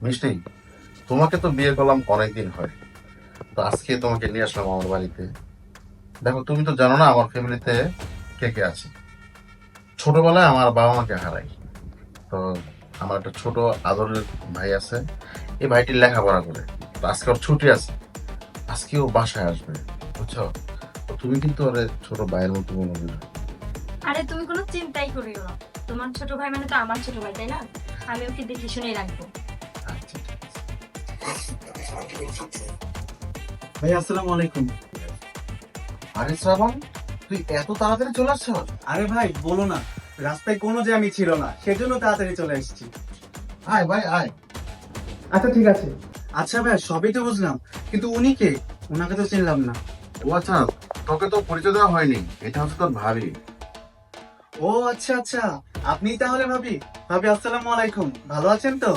মিষ্টি, তোমাকে তো বিয়ে করলাম অনেকদিন হয়, তো আজকে তোমাকে নিয়ে আসলাম আমার বাড়িতে। দেখো, তুমি তো জানো না আমার ফ্যামিলিতে কে কে আছে। ছোটবেলায় আমার বাবা মাকে হারাই, তো আমার একটা ছোট আদরের ভাই আছে। এই ভাইটি লেখাপড়া করে, তো আজকে ওর ছুটি আছে, আজকে ও বাসায় আসবে, বুঝছো? তো তুমি কিন্তু ওর ছোট ভাইয়ের মতো মনে করো। আরে তুমি কোনো চিন্তাই করিও না। তোমার ছোট ভাই মানে তো আমার ছোট ভাই, তাই না? আমি ওকে দেখে শুনেই রাখবো। আচ্ছা, ঠিক আছে। ভাই আসসালামু আলাইকুম। আরে শ্রাবণ, তুই এত তাড়াতাড়ি চলে আসছ? আরে ভাই বলো না, রাস্তায় কোনো জ্যামই ছিল না, সেজন্য তাড়াতাড়ি চলে এসেছি। আয় ভাই আয়। আচ্ছা ঠিক আছে। আচ্ছা ভাই, সবই তো বুঝলাম, কিন্তু উনি কে? ওনাকে তো চিনলাম না। ও আচ্ছা, তোকে তো পরিচয় দেওয়া হয়নি, এটা হচ্ছে তোর ভাবি। ও আচ্ছা আচ্ছা, আপনি তাহলে ভাবি। ভাবি আসসালামু আলাইকুম, ভালো আছেন তো?